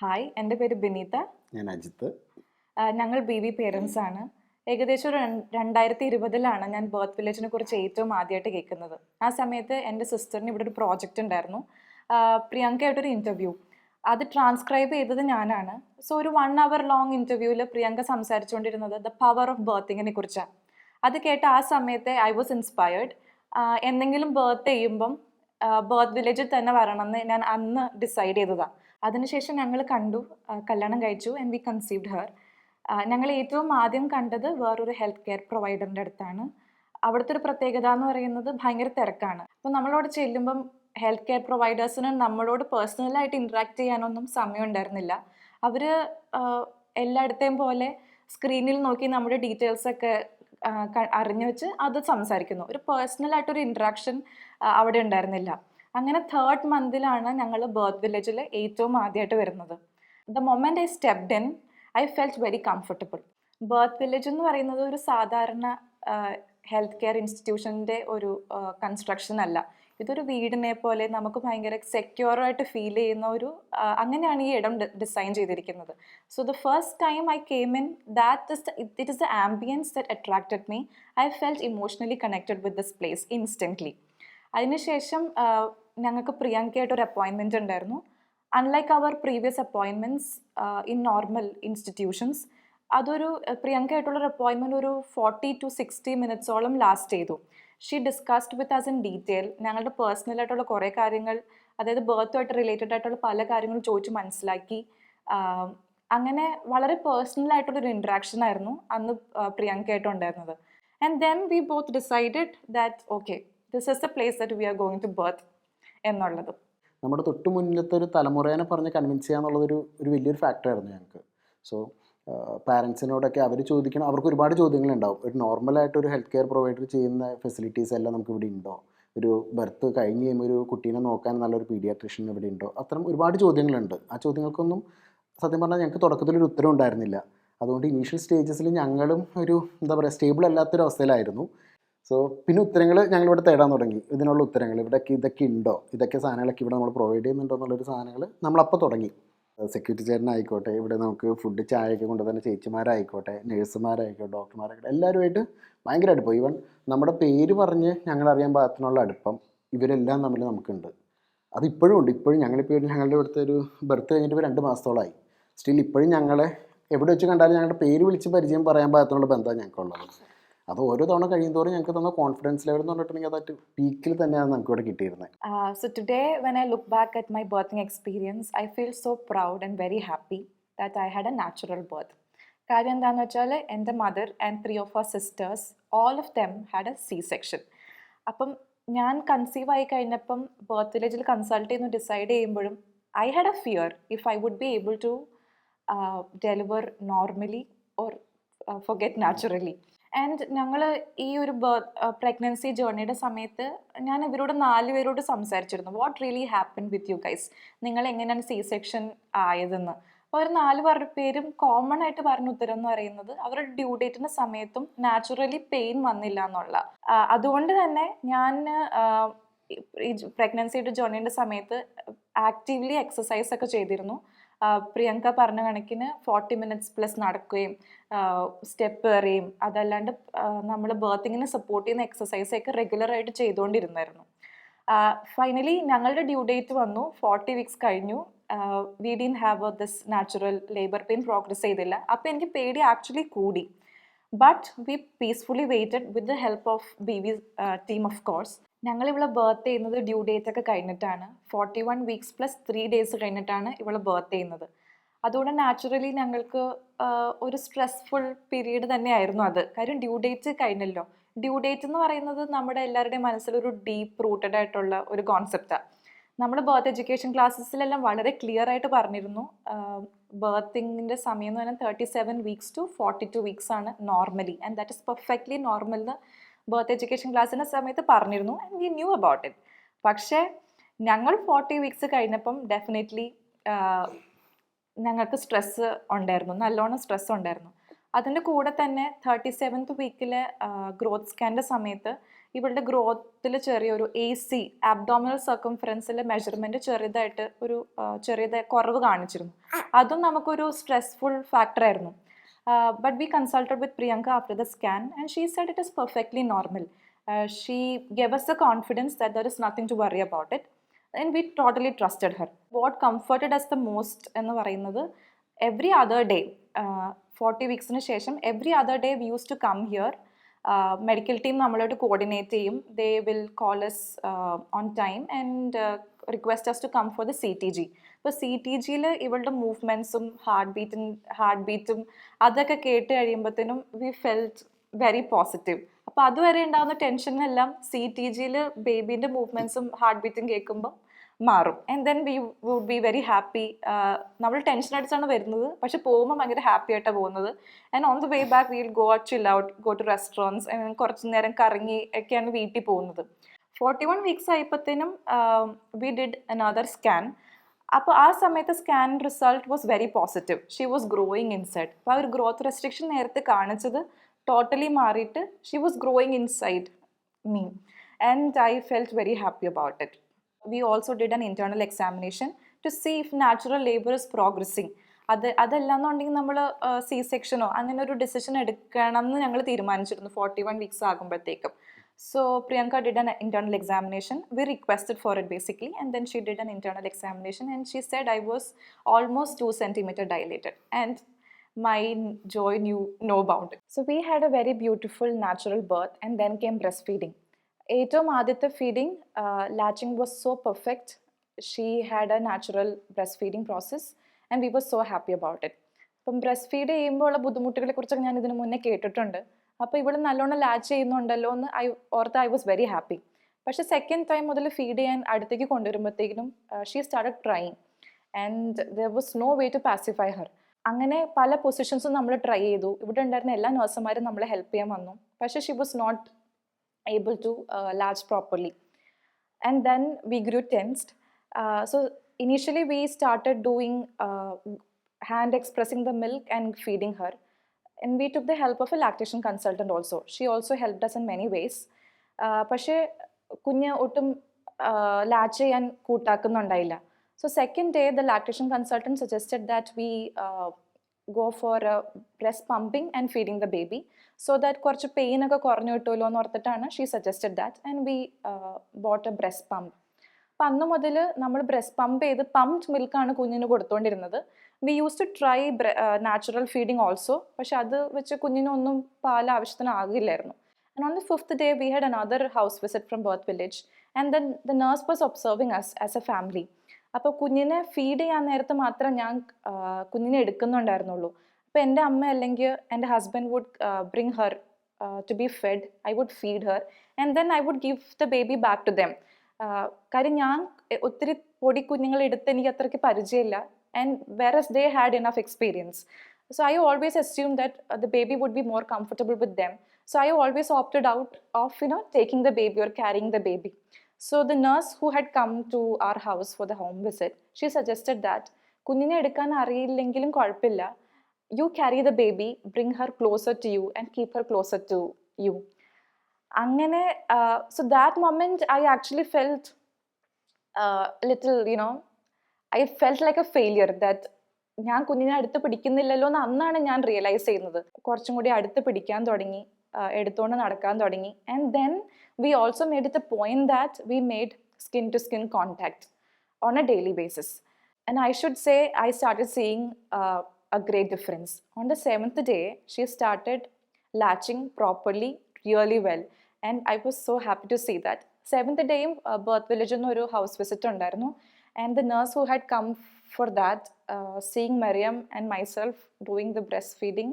Hi, എൻ്റെ പേര് ബിനീത. ഞാൻ അജിത്ത്. ഞങ്ങൾ ബി പേരൻസ് ആണ്. ഏകദേശം ഒരു 2020 ഞാൻ ബർത്ത് വില്ലേജിനെ കുറിച്ച് ഏറ്റവും ആദ്യമായിട്ട് കേൾക്കുന്നത്. ആ സമയത്ത് എൻ്റെ സിസ്റ്ററിന് ഇവിടെ ഒരു പ്രോജക്റ്റ് ഉണ്ടായിരുന്നു, പ്രിയങ്കയായിട്ടൊരു ഇൻ്റർവ്യൂ. അത് ട്രാൻസ്ക്രൈബ് ചെയ്തത് ഞാനാണ്. സോ ഒരു 1 hour ലോങ് ഇൻ്റർവ്യൂവിൽ പ്രിയങ്ക സംസാരിച്ചുകൊണ്ടിരുന്നത് ദ പവർ ഓഫ് ബർത്തിങ്ങിനെ കുറിച്ചാണ്. അത് കേട്ട് ആ സമയത്ത് ഐ വാസ് ഇൻസ്പയർഡ്. എന്തെങ്കിലും ബർത്ത് ചെയ്യുമ്പം ബർത്ത് വില്ലേജിൽ തന്നെ വരണമെന്ന് ഞാൻ അന്ന് ഡിസൈഡ് ചെയ്തതാണ്. അതിനുശേഷം ഞങ്ങൾ കണ്ടു, കല്യാണം കഴിച്ചു, ആൻഡ് വി കൺസീവ്ഡ് ഹെർ. ഞങ്ങൾ ഏറ്റവും ആദ്യം കണ്ടത് വേറൊരു ഹെൽത്ത് കെയർ പ്രൊവൈഡറിൻ്റെ അടുത്താണ്. അവിടുത്തെ ഒരു പ്രത്യേകത എന്ന് പറയുന്നത് ഭയങ്കര തിരക്കാണ്. അപ്പോൾ നമ്മളോട് ചെല്ലുമ്പം ഹെൽത്ത് കെയർ പ്രൊവൈഡേഴ്സിന് നമ്മളോട് പേഴ്സണലായിട്ട് ഇൻട്രാക്ട് ചെയ്യാനൊന്നും സമയം ഉണ്ടായിരുന്നില്ല. അവർ എല്ലായിടത്തെയും പോലെ സ്ക്രീനിൽ നോക്കി നമ്മുടെ ഡീറ്റെയിൽസൊക്കെ അറിഞ്ഞു വെച്ച് അത് സംസാരിക്കുന്നു. ഒരു പേഴ്സണലായിട്ടൊരു ഇൻട്രാക്ഷൻ അവിടെ ഉണ്ടായിരുന്നില്ല. അങ്ങനെ 3rd month ഞങ്ങൾ ബർത്ത് വില്ലേജിൽ ഏറ്റവും ആദ്യമായിട്ട് വരുന്നത്. The moment I stepped in, I felt very comfortable. Birth village എന്ന് പറയുന്നത് ഒരു സാധാരണ ഹെൽത്ത് കെയർ ഇൻസ്റ്റിറ്റ്യൂഷൻ്റെ ഒരു കൺസ്ട്രക്ഷൻ അല്ല. ഇതൊരു വീടിനെ പോലെ നമുക്ക് ഭയങ്കര സെക്യൂറായിട്ട് ഫീൽ ചെയ്യുന്ന ഒരു അങ്ങനെയാണ് ഈ ഇടം ഡിസൈൻ ചെയ്തിരിക്കുന്നത്. So the first time I came in, it is the ambience that attracted me. I felt emotionally connected with this place instantly. അതിനുശേഷം ഞങ്ങൾക്ക് പ്രിയങ്കയായിട്ടൊരു അപ്പോയിൻമെൻറ്റ് ഉണ്ടായിരുന്നു. Unlike our previous appointments in normal institutions, അതൊരു പ്രിയങ്കയായിട്ടുള്ളൊരു appointment ഒരു 40 to 60 minutes last ചെയ്തു. She discussed with us in detail ഞങ്ങളുടെ പേഴ്സണലായിട്ടുള്ള കുറേ കാര്യങ്ങൾ, അതായത് ബർത്തുമായിട്ട് റിലേറ്റഡ് ആയിട്ടുള്ള പല കാര്യങ്ങളും ചോദിച്ച് മനസ്സിലാക്കി. അങ്ങനെ വളരെ പേഴ്സണലായിട്ടുള്ളൊരു ഇൻട്രാക്ഷൻ ആയിരുന്നു അന്ന് പ്രിയങ്കയായിട്ടും ഉണ്ടായിരുന്നത്. And then we both decided that okay, this is the place that we are going to birth എന്നുള്ളത്. നമ്മുടെ തൊട്ട് മുന്നിലത്തെ ഒരു തലമുറേനെ പറഞ്ഞ് കൺവിൻസ് ചെയ്യാന്നുള്ളതൊരു വലിയൊരു ഫാക്ടറായിരുന്നു ഞങ്ങൾക്ക്. സോ പാരൻസിനോടൊക്കെ അവർ ചോദിക്കണം, അവർക്ക് ഒരുപാട് ചോദ്യങ്ങളുണ്ടാവും. ഒരു നോർമലായിട്ട് ഒരു ഹെൽത്ത് കെയർ പ്രൊവൈഡർ ചെയ്യുന്ന ഫെസിലിറ്റീസ് എല്ലാം നമുക്ക് ഇവിടെ ഉണ്ടോ? ഒരു ബർത്ത് കഴിഞ്ഞ് കഴിയുമ്പോൾ ഒരു കുട്ടീനെ നോക്കാൻ നല്ലൊരു പീഡിയാട്രീഷ്യൻ ഇവിടെ ഉണ്ടോ? അത്തരം ഒരുപാട് ചോദ്യങ്ങളുണ്ട്. ആ ചോദ്യങ്ങൾക്കൊന്നും സത്യം പറഞ്ഞാൽ ഞങ്ങൾക്ക് തുടക്കത്തിലൊരു ഉത്തരം ഉണ്ടായിരുന്നില്ല. അതുകൊണ്ട് ഇനീഷ്യൽ സ്റ്റേജസിൽ ഞങ്ങളും ഒരു എന്താ പറയുക, സ്റ്റേബിൾ അല്ലാത്തൊരവസ്ഥയിലായിരുന്നു. സോ പിന്നെ ഉത്തരങ്ങൾ ഞങ്ങളിവിടെ തേടാൻ തുടങ്ങി. ഇതിനുള്ള ഉത്തരങ്ങൾ ഇതൊക്കെ ഉണ്ടോ, ഇതൊക്കെ സാധനങ്ങളൊക്കെ ഇവിടെ നമ്മൾ പ്രൊവൈഡ് ചെയ്യുന്നുണ്ടോ എന്നുള്ളൊരു സാധനങ്ങൾ നമ്മളപ്പോൾ തുടങ്ങി. സെക്യൂരിറ്റി ചേട്ടനായിക്കോട്ടെ, ഇവിടെ നമുക്ക് ഫുഡ് ചായയൊക്കെ കൊണ്ടുതന്നെ ചേച്ചിമാരായിക്കോട്ടെ, നഴ്സുമാരായിക്കോട്ടെ, ഡോക്ടർമാരായിക്കോട്ടെ, എല്ലാവരുമായിട്ട് ഭയങ്കര അടുപ്പം. ഈവൻ നമ്മുടെ പേര് പറഞ്ഞ് ഞങ്ങളറിയാൻ പാകത്തിനുള്ള അടുപ്പം ഇവരെല്ലാം തമ്മിൽ നമുക്കുണ്ട്. അതിപ്പോഴും ഉണ്ട്. ഇപ്പോഴും ഞങ്ങളുടെ ഇവിടുത്തെ ഒരു ബർത്ത് കഴിഞ്ഞിട്ട് ഇപ്പോൾ 2 മാസത്തോളമായി. സ്റ്റിൽ ഇപ്പോഴും ഞങ്ങളെ എവിടെ വെച്ച് കണ്ടാലും ഞങ്ങളുടെ പേര് വിളിച്ച് പരിചയം പറയാൻ പാകത്തിനുള്ള ബന്ധമാണ് ഞങ്ങൾക്കുള്ളത്. അത് ഓരോ തവണ കഴിയുന്തോറും ഞങ്ങൾക്ക് തന്ന കോൺഫിഡൻസ് ലെവൽ എന്ന് പറഞ്ഞിട്ടുണ്ടെങ്കിൽ അതായിട്ട് പീക്കിൽ തന്നെയാണ് നമുക്ക് ഇവിടെ കിട്ടിയിരുന്നത്. So today when I look back at my birthing experience, I feel so proud and very happy that I had a natural birth. കാര്യം എന്താണെന്ന് വെച്ചാൽ എൻ്റെ mother and 3 of her sisters, all of them had a C-section. അപ്പം ഞാൻ conceive ആയി കഴിഞ്ഞപ്പം birth വില്ലേജിൽ consult ചെയ്യുന്നു ഡിസൈഡ് ചെയ്യുമ്പോഴും I had a fear if I would be able to deliver normally or forget naturally. And ഞങ്ങൾ ഈ ഒരു പ്രഗ്നൻസി ജേർണിയുടെ സമയത്ത് ഞാൻ ഇവരോട് 4 പേരോട് സംസാരിച്ചിരുന്നു, what really happen with you guys, നിങ്ങൾ എങ്ങനെയാണ് C-section ആയതെന്ന്. അപ്പോൾ അവർ 4 പേരും കോമൺ ആയിട്ട് പറഞ്ഞ ഉത്തരം എന്ന് പറയുന്നത് അവരുടെ ഡ്യൂ ഡേറ്റിൻ്റെ സമയത്തും നാച്ചുറലി പെയിൻ വന്നില്ല എന്നുള്ള. അതുകൊണ്ട് തന്നെ ഞാൻ ഈ പ്രഗ്നൻസിയുടെ ജേർണിയുടെ സമയത്ത് ആക്റ്റീവ്ലി എക്സസൈസ് ഒക്കെ ചെയ്തിരുന്നു. പ്രിയങ്ക പറഞ്ഞ കണക്കിന് 40 minutes+ നടക്കുകയും സ്റ്റെപ്പ് കയറുകയും അതല്ലാണ്ട് നമ്മൾ ബർത്തിങ്ങിനെ സപ്പോർട്ട് ചെയ്യുന്ന എക്സസൈസൊക്കെ റെഗുലറായിട്ട് ചെയ്തുകൊണ്ടിരുന്നായിരുന്നു. ഫൈനലി ഞങ്ങളുടെ ഡ്യൂ ഡേറ്റ് വന്നു, 40 weeks കഴിഞ്ഞു. We didn't have this natural labour pain progress ചെയ്തില്ല. അപ്പോൾ എനിക്ക് പേടി ആക്ച്വലി കൂടി. But we peacefully waited with the help of BV team of course. ഞങ്ങളിവിടെ ബർത്ത് ചെയ്യുന്നത് ഡ്യൂ ഡേറ്റ് ഒക്കെ കഴിഞ്ഞിട്ടാണ്. 41 weeks + 3 days കഴിഞ്ഞിട്ടാണ് ഇവിടെ ബർത്ത് ചെയ്യുന്നത്. അതുകൊണ്ട് നാച്ചുറലി ഞങ്ങൾക്ക് ഒരു സ്ട്രെസ്ഫുൾ പീരീഡ് തന്നെയായിരുന്നു അത്. കാര്യം ഡ്യൂ ഡേറ്റ് കഴിഞ്ഞല്ലോ. ഡ്യൂ ഡേറ്റ് എന്ന് പറയുന്നത് നമ്മുടെ എല്ലാവരുടെയും മനസ്സിലൊരു ഡീപ്പ് റൂട്ടഡ് ആയിട്ടുള്ള ഒരു കോൺസെപ്റ്റാണ്. നമ്മൾ ബർത്ത് എഡ്യൂക്കേഷൻ ക്ലാസ്സസിലെല്ലാം വളരെ ക്ലിയർ ആയിട്ട് പറഞ്ഞിരുന്നു, ബർത്തിങ്ങിൻ്റെ സമയം എന്ന് പറഞ്ഞാൽ 37 weeks to 42 weeks ആണ് normally, and that is perfectly normal എന്ന് ബർത്ത് എഡ്യൂക്കേഷൻ ക്ലാസ്സിൻ്റെ സമയത്ത് പറഞ്ഞിരുന്നു. And we new about it. പക്ഷേ ഞങ്ങൾ 40 weeks കഴിഞ്ഞപ്പം ഡെഫിനറ്റ്ലി ഞങ്ങൾക്ക് സ്ട്രെസ്സ് ഉണ്ടായിരുന്നു, നല്ലോണം സ്ട്രെസ് ഉണ്ടായിരുന്നു. അതിൻ്റെ കൂടെ തന്നെ 37th വീക്കിലെ ഗ്രോത്ത് സ്കാൻ്റെ സമയത്ത് ഇവളുടെ ഗ്രോത്തിൽ ചെറിയൊരു AC അബ്ഡോമിനൽ സർക്കംഫറൻസിലെ മെഷർമെൻറ്റ് ചെറുതായിട്ട് ചെറിയതായി കുറവ് കാണിച്ചിരുന്നു. അതും നമുക്കൊരു stressful ഫാക്ടറായിരുന്നു. But we consulted with Priyanka after the scan and she said it is perfectly normal. She gave us the confidence that there is nothing to worry about it and we totally trusted her. What comforted us the most എന്ന് പറയുന്നത് every other day 40 വീക്സിന് ശേഷം every other day we used to come here. Medical team നമ്മളോട് coordinate ചെയ്യും. They will call us on time and request us to come for the CTG. ഇപ്പോൾ CTGയിൽ ഇവളുടെ മൂവ്മെൻറ്റ്സും heart ബീറ്റും അതൊക്കെ കേട്ട് കഴിയുമ്പോഴത്തേനും വി ഫെൽറ്റ് വെരി പോസിറ്റീവ്. അപ്പോൾ അതുവരെ ഉണ്ടാകുന്ന ടെൻഷനെല്ലാം CTGയിൽ ബേബീൻ്റെ മൂവ്മെൻറ്റ്സും ഹാർട്ട് ബീറ്റും കേൾക്കുമ്പോൾ മാറും. And then we would be very happy. നമ്മൾ ടെൻഷൻ അടിച്ചാണ് വരുന്നത്, പക്ഷെ പോകുമ്പോൾ ഭയങ്കര ഹാപ്പി ആയിട്ടാണ് പോകുന്നത്. And on the way back will go out chill out, go to restaurants, കുറച്ച് നേരം കറങ്ങി ഒക്കെയാണ് വീട്ടിൽ പോകുന്നത്. 41 വീക്സ് ആയപ്പോഴത്തേനും വി ഡിഡ് അനദർ സ്കാൻ. അപ്പോൾ ആ സമയത്ത് scan result was very positive. She was growing inside. അപ്പോൾ ആ ഒരു ഗ്രോത്ത് റെസ്ട്രിക്ഷൻ നേരത്തെ കാണിച്ചത് ടോട്ടലി മാറിയിട്ട് she was growing inside me and I felt very happy about it. We also did an internal examination to see if natural labor is progressing. അതല്ലാന്നുണ്ടെങ്കിൽ നമ്മൾ C-സെക്ഷനോ അങ്ങനെ ഒരു ഡിസിഷൻ എടുക്കണം എന്ന് ഞങ്ങൾ തീരുമാനിച്ചിരുന്നു 41 വീക്സ് ആകുമ്പോഴത്തേക്കും. So Priyanka did an internal examination. We requested for it basically and then she did an internal examination and she said I was almost 2 centimeter dilated and my joy knew no bound. So we had a very beautiful natural birth and then came breastfeeding. ഏറ്റവും ആദ്യത്തെ feeding latching was so perfect. She had A natural breast feeding process and we was so happy about it. അപ്പം breast feed ചെയ്യുമ്പോൾ ഉള്ള ബുദ്ധിമുട്ടുകളെ കുറിച്ചൊക്കെ ഞാൻ ഇതിന് മുന്നേ കേട്ടിട്ടുണ്ട്. അപ്പോൾ ഇവിടെ നല്ലോണം ലാച്ച് ചെയ്യുന്നുണ്ടല്ലോ എന്ന് ഐ വാസ് വെരി ഹാപ്പി. പക്ഷേ സെക്കൻഡ് ടൈം മുതൽ ഫീഡ് ചെയ്യാൻ അടുത്തേക്ക് കൊണ്ടുവരുമ്പോഴത്തേക്കും she started crying and there was no way to pacify her. അങ്ങനെ പല പൊസിഷൻസും നമ്മൾ ട്രൈ ചെയ്തു. ഇവിടെ ഉണ്ടായിരുന്ന എല്ലാ നഴ്സുമാരും നമ്മളെ ഹെൽപ്പ് ചെയ്യാൻ വന്നു. പക്ഷേ she was not able to latch properly and then we grew tensed. So initially we started doing hand expressing the milk and feeding her and we took the help of a lactation consultant also. She also helped us in many ways. പക്ഷേ കുഞ്ഞ് ഒട്ടും latch ചെയ്യാൻ കൂട്ടാക്കുന്നുണ്ടായില്ല. So second day the lactation consultant suggested that we go for breast pumping and feeding the baby so that കുറച്ച് pain ഒക്കെ കുറഞ്ഞു കിട്ടുമല്ലോ എന്ന് ഓർത്തിട്ടാണ് she suggested that and we bought a breast pump. അപ്പം അന്ന് മുതൽ നമ്മൾ ബ്രസ്റ്റ് പമ്പ് ചെയ്ത് പംപ്ഡ് മിൽക്കാണ് കുഞ്ഞിന് കൊടുത്തുകൊണ്ടിരുന്നത്. We use to try natural feeding also, പക്ഷെ അത് വെച്ച് കുഞ്ഞിനൊന്നും പാൽ ആവശ്യത്തിന് ആകില്ലായിരുന്നു. And on the 5th day we had another house visit from Birthvillage and then the nurse was observing us as a family. അപ്പോൾ കുഞ്ഞിനെ ഫീഡ് ചെയ്യാൻ നേരത്ത് മാത്രം ഞാൻ കുഞ്ഞിനെ എടുക്കുന്നുണ്ടായിരുന്നുള്ളൂ. അപ്പോൾ എൻ്റെ അമ്മ അല്ലെങ്കിൽ എൻ്റെ husband would bring her to be fed. I would feed her and then I would give the baby back to them. കാര്യം ഞാൻ ഒത്തിരി പൊടി കുഞ്ഞുങ്ങൾ എടുത്ത് എനിക്ക് അത്രയ്ക്ക് പരിചയമില്ല and whereas they had enough experience. So I always assumed that the baby would be more comfortable with them. So I always opted out of taking the baby or carrying the baby. So the nurse who had come to our house for the home visit, she suggested that കുഞ്ഞിനെ എടുക്കാൻ അറിയില്ലെങ്കിലും കുഴപ്പമില്ല, you carry the baby, bring her closer to you and keep her closer to you. അങ്ങനെ so that moment I actually felt little I felt like a failure that ഞാൻ കുഞ്ഞിനെ അടുത്ത് പിടിക്കുന്നില്ലല്ലോ എന്ന് അന്നാണ് ഞാൻ റിയലൈസ് ചെയ്യുന്നത്. കുറച്ചും കൂടി അടുത്ത് പിടിക്കാൻ തുടങ്ങി, എടുത്തുകൊണ്ട് നടക്കാൻ തുടങ്ങി. And then we also made it a point that we made skin to skin contact on a daily basis. And I should say I started seeing a great difference. On the 7th day, she started latching properly, really well. And I was so happy to see that. 7th day, Birthvillage in oru house visit undarnu. And the nurse who had come for that, seeing Mariam and myself doing the breastfeeding,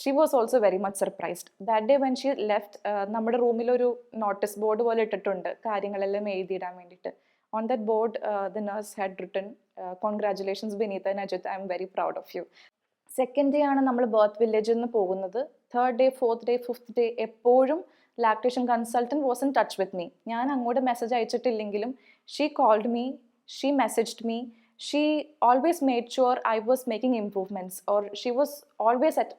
she was also very much surprised. That day when she left, നമ്മുടെ റൂമിൽ ഒരു notice board പോലെ ഇട്ടിട്ടുണ്ട് കാര്യങ്ങളെല്ലാം എഴുതിയിടാൻ വേണ്ടിയിട്ട്. On that board, the nurse had written, congratulations Benita and Ajit, I am very proud of you. Second day ആണ് നമ്മൾ birth വില്ലേജിൽ നിന്ന് പോകുന്നത്. 3rd day, 4th day, 5th day എപ്പോഴും lactation consultant was in touch with me. ഞാൻ അങ്ങോട്ട് message അയച്ചിട്ടില്ലെങ്കിലും she called me, she messaged me, she always made sure I was making improvements or she was always at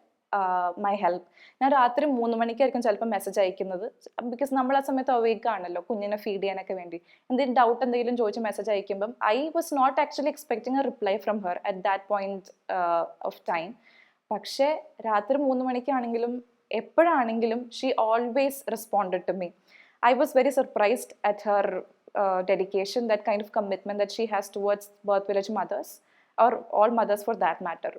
my help. ഞാൻ രാത്രി 3 മണിക്കായിരിക്കും ചിലപ്പോൾ message അയക്കുന്നത്, because നമ്മൾ ആ സമയത്ത് awake ആണല്ലോ കുഞ്ഞിനെ ഫീഡ് ചെയ്യാനൊക്കെ വേണ്ടി. എന്തെങ്കിലും ഡൗട്ട് എന്തെങ്കിലും ചോദിച്ച് മെസ്സേജ് അയക്കുമ്പം I was not actually expecting a reply from her at that point of time. പക്ഷേ രാത്രി 3 മണിക്കാണെങ്കിലും എപ്പോഴാണെങ്കിലും she always responded to me. I was very surprised at her dedication, that kind of commitment that she has towards Birthvillage mothers, or all mothers for that matter.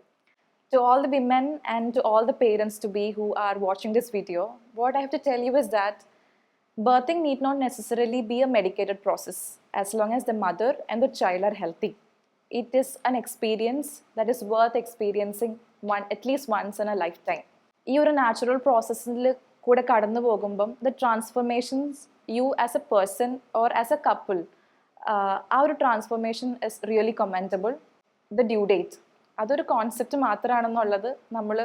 To all the women and to all the parents to be who are watching this video, what I have to tell you is that birthing need not necessarily be a medicated process as long as the mother and the child are healthy. It is an experience that is worth experiencing at least once in a lifetime. ഈ ഒരു natural പ്രോസസ്സിൽ കൂടെ കടന്നു പോകുമ്പം the transformations you as a person or as a couple, ആ ഒരു transformation is really commendable. The due date അതൊരു concept മാത്രമാണെന്നുള്ളത് നമ്മൾ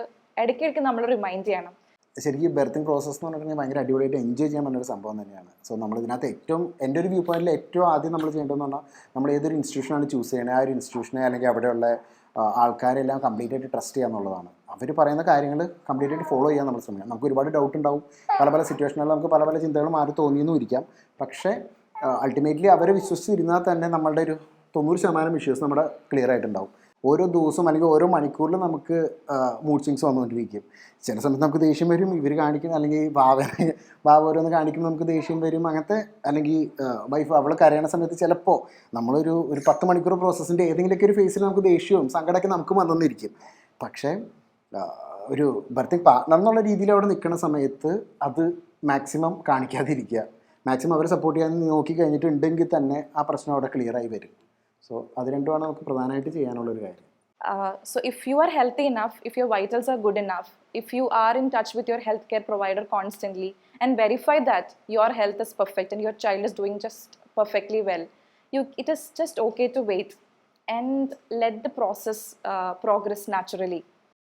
ഇടയ്ക്കിടയ്ക്ക് നമ്മൾ റിമൈൻഡ് ചെയ്യണം. ശരിക്കും ബർത്തിങ് പ്രോസസ്സ് എന്ന് പറഞ്ഞിട്ടുണ്ടെങ്കിൽ ഭയങ്കര അടിപൊളിയായിട്ട് എൻജോയ് ചെയ്യാൻ പറ്റുന്ന ഒരു സംഭവം തന്നെയാണ്. സോ നമ്മളിതിനകത്ത് ഏറ്റവും എൻ്റെ ഒരു വ്യൂ പോയിന്റിൽ ഏറ്റവും ആദ്യം നമ്മൾ ചെയ്യേണ്ടതെന്ന് പറഞ്ഞാൽ നമ്മൾ ഏതൊരു ഇൻസ്റ്റിറ്റ്യൂഷനാണ് ചൂസ് ചെയ്യണത്, ആ ഒരു ഇൻസ്റ്റിറ്റ്യൂഷനെ അല്ലെങ്കിൽ അവിടെയുള്ള ആൾക്കാരെല്ലാം കംപ്ലീറ്റ് ആയിട്ട് ട്രസ്റ്റ് ചെയ്യുക എന്നുള്ളതാണ്. അവർ പറയുന്ന കാര്യങ്ങൾ കംപ്ലീറ്റ് ആയിട്ട് ഫോളോ ചെയ്യാൻ നമ്മൾ ശ്രമിക്കണം. നമുക്ക് ഒരുപാട് ഡൗട്ട് ഉണ്ടാവും, പല പല സിറ്റുവേഷനുകളിൽ നമുക്ക് പല പല ചിന്തകൾ മാറി തോന്നിയെന്നും ഇരിക്കാം. പക്ഷേ അൾട്ടിമേറ്റ്ലി അവരെ വിശ്വസിച്ചിരുന്നാൽ തന്നെ നമ്മളുടെ ഒരു 90% ഇഷ്യൂസ് നമ്മുടെ ക്ലിയർ ആയിട്ടുണ്ടാവും. ഓരോ ദിവസവും അല്ലെങ്കിൽ ഓരോ മണിക്കൂറിലും നമുക്ക് മൂഡ് സ്വിങ്സ് വന്നുകൊണ്ടിരിക്കും. ചില സമയത്ത് നമുക്ക് ദേഷ്യം വരും, ഇവർ കാണിക്കുന്ന അല്ലെങ്കിൽ വാവ ഓരോന്ന് കാണിക്കുമ്പോൾ നമുക്ക് ദേഷ്യം വരും. അങ്ങനത്തെ അല്ലെങ്കിൽ വൈഫ് അവൾ കരയണ സമയത്ത് ചിലപ്പോൾ നമ്മളൊരു 10 മണിക്കൂർ പ്രോസസ്സിൻ്റെ ഏതെങ്കിലുമൊക്കെ ഒരു ഫേസിൽ നമുക്ക് ദേഷ്യവും സങ്കടമൊക്കെ നമുക്ക് വന്നിരിക്കും. പക്ഷേ ഒരു ബർത്തിങ് പാർട്ട്ണർ എന്നുള്ള രീതിയിൽ അവിടെ നിൽക്കുന്ന സമയത്ത് അത് മാക്സിമം കാണിക്കാതിരിക്കുക. മാക്സിമം അവരെ സപ്പോർട്ട് ചെയ്യാൻ നോക്കി കഴിഞ്ഞിട്ടുണ്ടെങ്കിൽ തന്നെ ആ പ്രശ്നം അവിടെ ക്ലിയറായി വരും. സോ അത് രണ്ടുമാണ് നമുക്ക് പ്രധാനമായിട്ട് ചെയ്യാനുള്ളൊരു കാര്യം. So if you are healthy enough, if your vitals are good enough, if you are in touch with your healthcare provider constantly and verify that your health is perfect and your child is doing just perfectly well, it is just okay to wait and let the process progress naturally.